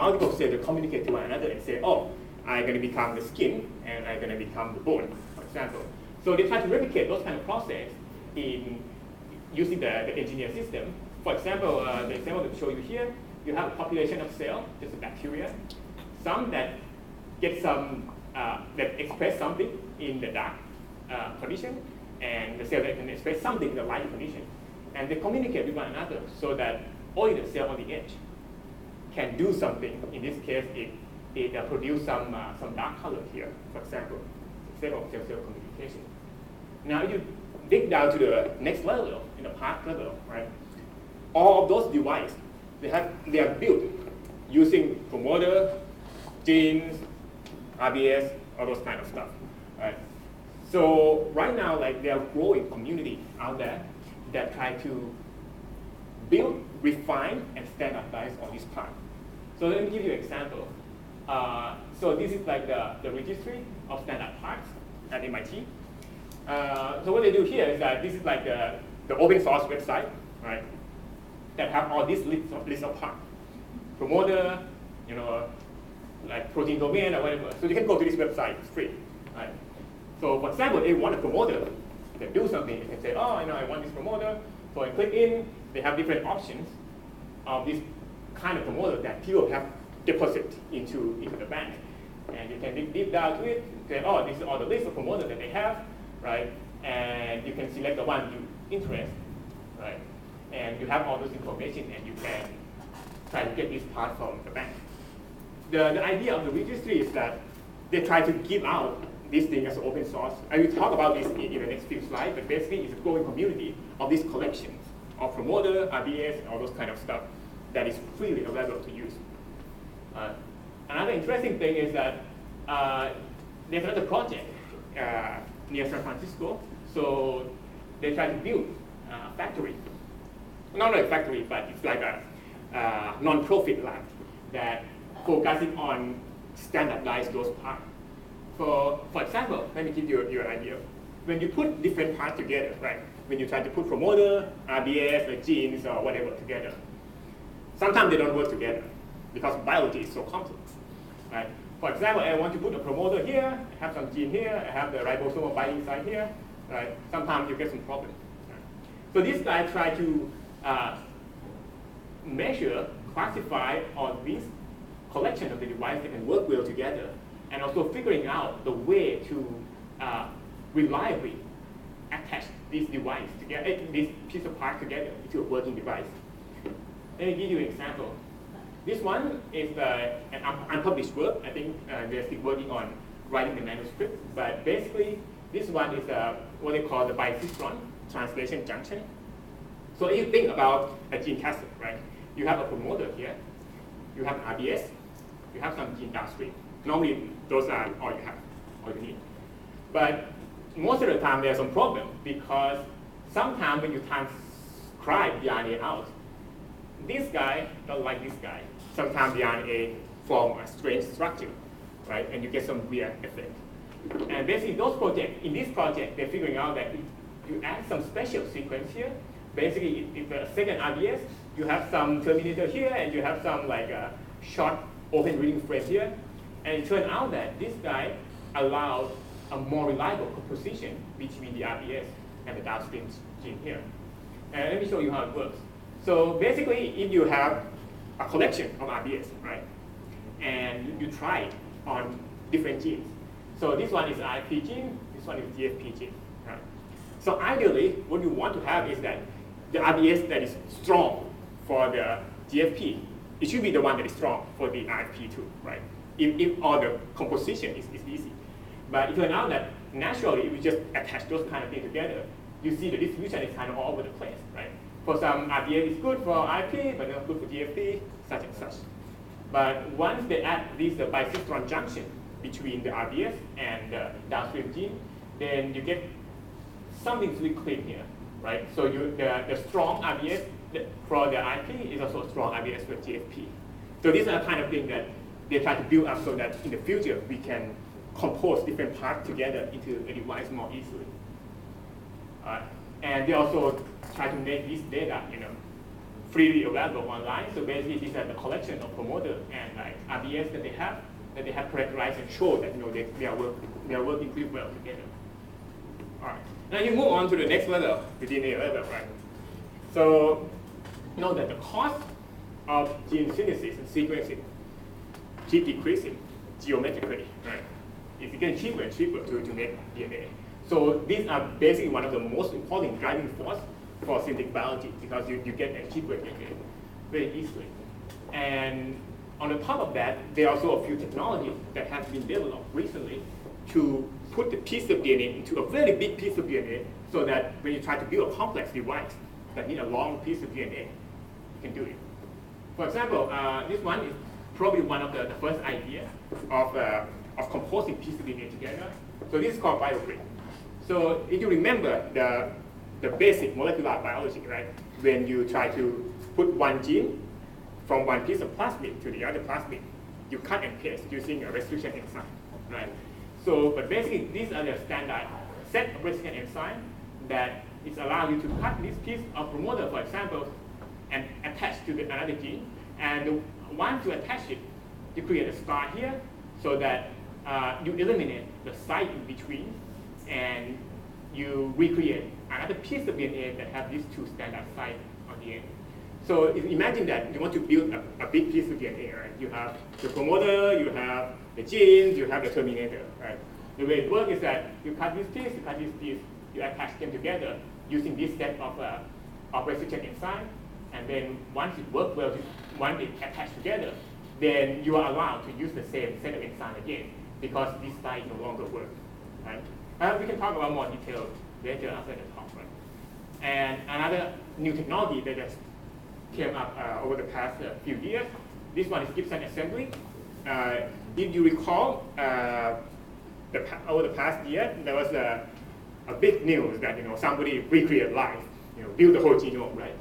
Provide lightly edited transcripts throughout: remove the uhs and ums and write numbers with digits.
multiple cells to communicate to one another and say, oh, I'm going to become the skin and I'm going to become the bone, for example. So they try to replicate those kind of process in using the engineered system. For example, the example to show you here, you have a population of cells, just a bacteria, some that get some, that express something in the dark condition, and the cell that can express something in the light condition. And they communicate with one another so that only the cell on the edge can do something. In this case, it produces some dark color here, for example, instead of cell-cell communication. Now you dig down to the next level, in the part level, right? All of those devices, they are built using promoter, genes, RBS, all those kind of stuff, right? So right now, like, there are growing community out there that try to build, refine, and standardize on this part. So let me give you an example. So this is like the registry of standard parts at MIT. So what they do here is that this is like the open source website, right? That have all these list of parts. Promoter, you know, like protein domain or whatever. So you can go to this website, it's free, right? So for example, if you want a promoter that do something, you can say, oh, you know, I want this promoter. So I click in, they have different options of this kind of promoter that people have deposit into the bank. And you can dig deep down to it, say, oh, this is all the list of promoters that they have, right? And you can select the one you interest, right? And you have all those information, and you can try to get this part from the bank. The idea of the registry is that they try to give out this thing as open source. I will talk about this in the next few slides, but basically it's a growing community of these collections of promoter, RBS, and all those kind of stuff that is freely available to use. Another interesting thing is that there's another project near San Francisco. So they try to build a factory. Not like a factory, but it's like a non-profit lab that focusing on standardize those parts. For example, let me give you an idea. When you put different parts together, right? When you try to put promoter, RBS, like genes, or whatever together, sometimes they don't work together because biology is so complex, right? For example, I want to put a promoter here, I have some gene here, I have the ribosomal binding site here, right? Sometimes you get some problems. Right? So this guy try to measure, classify all these collection of the devices that can work well together, and also figuring out the way to reliably attach this device together, this piece of part together into a working device. Let me give you an example. This one is an unpublished work. I think they're still working on writing the manuscript, but basically this one is what they call the bicystron translation junction. So if you think about a gene capsid, right? You have a promoter here, you have an RBS, you have some gene downstream. Normally, those are all you have, all you need. But most of the time, there's some problem because sometimes when you transcribe the RNA out, this guy don't like this guy. Sometimes the RNA form a strange structure, right? And you get some weird effect. And basically, those projects, in this project, they're figuring out that if you add some special sequence here, basically, if the second RBS, you have some terminator here, and you have some like a short open reading frame here. And it turned out that this guy allows a more reliable composition between the RBS and the downstream gene here. And let me show you how it works. So basically, if you have a collection of RBS, right, and you try it on different genes. So this one is IFP gene, this one is GFP gene. Right? So ideally, what you want to have is that the RBS that is strong for the GFP, it should be the one that is strong for the IFP too, right? If all the composition is easy. But it turned out that naturally, if you just attach those kind of things together, you see the distribution is kind of all over the place, right? For some, RBS is good for IFP, but not good for GFP, such and such. But once they add this bicystron junction between the RBS and the downstream gene, then you get something really clean here, right? So the strong RBS for the IFP is also a strong RBS for GFP. So these are the kind of things that they try to build up so that in the future we can compose different parts together into a device more easily. And they also try to make this data, freely available online. So basically, these are the collection of promoter and like RBS that they have characterized and show that they are working pretty well together. All right. Now you move on to the next level, the DNA level, right? So know that the cost of gene synthesis and sequencing keep decreasing geometrically, right? It's getting cheaper and cheaper to make DNA. So these are basically one of the most important driving force for synthetic biology because you get a cheaper DNA very easily. And on the top of that, there are also a few technologies that have been developed recently to put the piece of DNA into a very big piece of DNA so that when you try to build a complex device that need a long piece of DNA, you can do it. For example, this one is probably one of the first idea of composing pieces of DNA together. So this is called BioGrid. So if you remember the basic molecular biology, right? When you try to put one gene from one piece of plasmid to the other plasmid, you cut and paste using a restriction enzyme, right? So, but basically, these are the standard set of restriction enzyme that is allow you to cut this piece of promoter, for example, and attach to another gene. And once you attach it, you create a star here so that you eliminate the site in between and you recreate another piece of DNA that have these two standard sites on the end. So if imagine that you want to build a big piece of DNA, right? You have the promoter, you have the genes, you have the terminator, right? The way it works is that you cut this piece, you attach them together using this set of restriction enzyme, and then once it works well, once it attached together, then you are allowed to use the same set of enzyme again because this site no longer works, right? We can talk about more detail later after the talk, right? And another new technology that just came up over the past few years, this one is Gibson assembly. If you recall, over the past year, there was a big news that somebody recreated life, build the whole genome, right?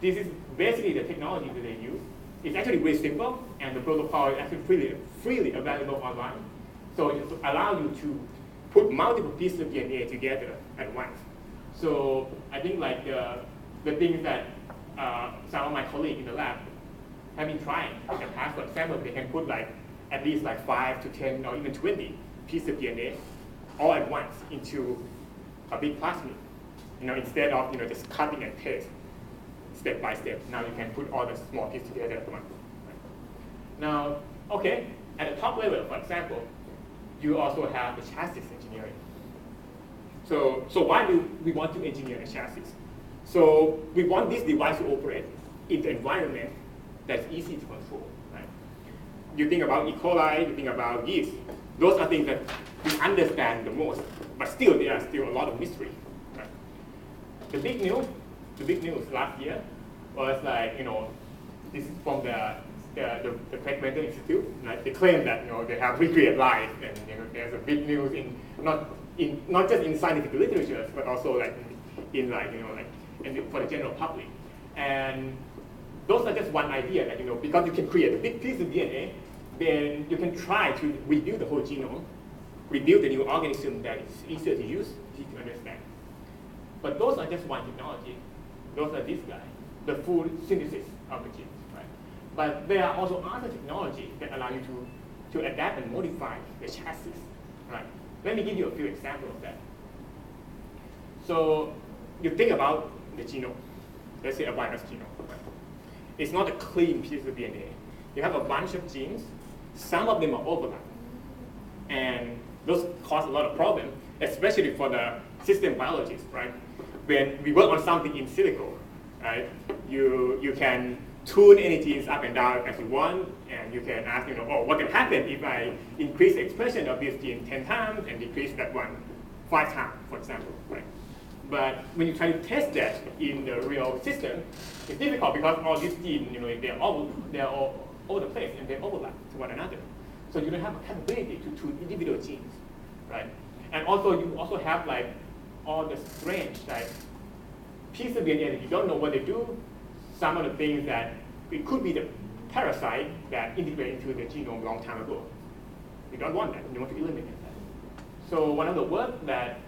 This is basically the technology that they use. It's actually very simple, and the protocol is actually freely available online. So it allows you to put multiple pieces of DNA together at once. So I think like the things that some of my colleagues in the lab have been trying in the past, for example, they can put like at least like 5 to 10 or even 20 pieces of DNA all at once into a big plasmid. Instead of just cutting and paste step by step. Now you can put all the small pieces together at once. Now, okay, at the top level, for example, you also have the chassis engineering. So why do we want to engineer a chassis? So we want this device to operate in the environment that's easy to control. Right? You think about E. coli, you think about yeast. Those are things that we understand the most, but still there are still a lot of mystery. Right? The big news last year was like, this is from the Craig Venter Institute. Right? They claim that they have recreated life, and there's a big news not just in scientific literature, but also like for the general public. And those are just one idea that because you can create a big piece of DNA, then you can try to rebuild the whole genome, rebuild the new organism that is easier to use, easy to understand. But those are just one technology. Those are this guy, the full synthesis of the genes, right? But there are also other technologies that allow you to adapt and modify the chassis, right? Let me give you a few examples of that. So you think about the genome. Let's say a virus genome. Right? It's not a clean piece of DNA. You have a bunch of genes. Some of them are overlapped. And those cause a lot of problems, especially for the system biologists, right? When we work on something in silico, right? You can tune any genes up and down as you want, and you can ask, what can happen if I increase the expression of this gene 10 times and decrease that one 5 times, for example, right? But when you try to test that in the real system, it's difficult because all these genes, they're all over the place and they overlap to one another. So you don't have a capability to tune individual genes, right? And also you also have like all the strange pieces of DNA that you don't know what they do. Some of the things that it could be the parasite that integrated into the genome a long time ago. You don't want that. You want to eliminate that. So one of the work that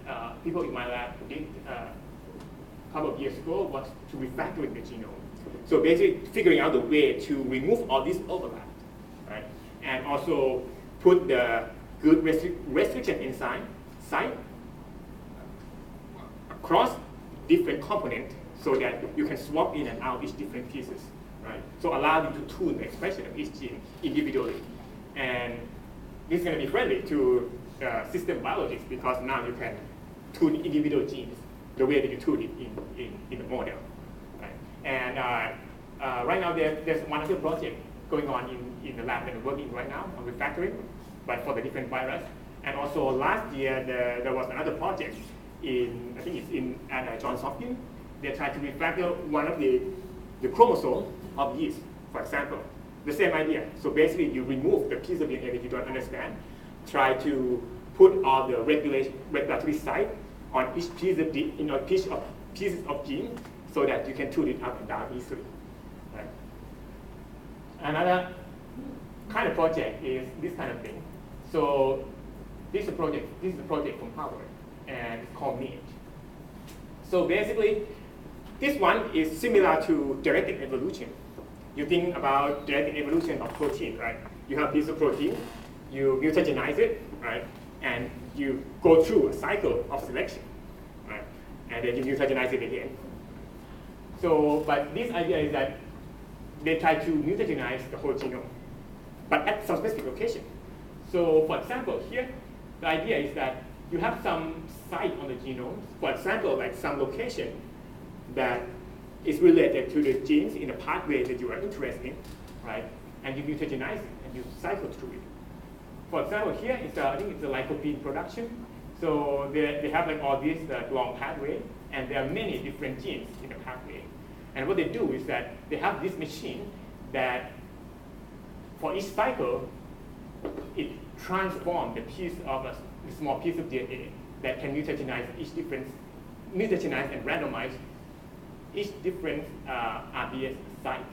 people in my lab did a couple of years ago was to refactor the genome. So basically figuring out the way to remove all this overlap, right? And also put the good restriction inside site across different components so that you can swap in and out each different pieces, right? So allow you to tune the expression of each gene individually. And this is going to be friendly to system biologists because now you can tune individual genes the way that you tune it in the model, right? And right now there's one other project going on in the lab that we're working right now on refactoring, but for the different virus. And also last year there was another project I think it's at Johns Hopkins. They tried to refactor one of the chromosome of yeast, for example. The same idea. So basically you remove the piece of DNA that you don't understand, try to put all the regulatory site on each piece of pieces of gene so that you can tune it up and down easily. Right? Another kind of project is this kind of thing. So this is a project from Harvard, and it's called MAGE. So basically, this one is similar to genetic evolution. You think about genetic evolution of protein, right? You have a piece of protein, you mutagenize it, right? And you go through a cycle of selection, right? And then you mutagenize it again. So, but this idea is that they try to mutagenize the whole genome, but at some specific location. So, for example, here, the idea is that you have some site on the genome, for example, like some location that is related to the genes in the pathway that you are interested in, right? And you mutagenize it and you cycle through it. For example, here is I think it's the lycopene production. So they have like all these long pathway, and there are many different genes in the pathway. And what they do is that they have this machine that, for each cycle, it transforms the small piece of DNA that can mutagenize and randomize each different RBS site.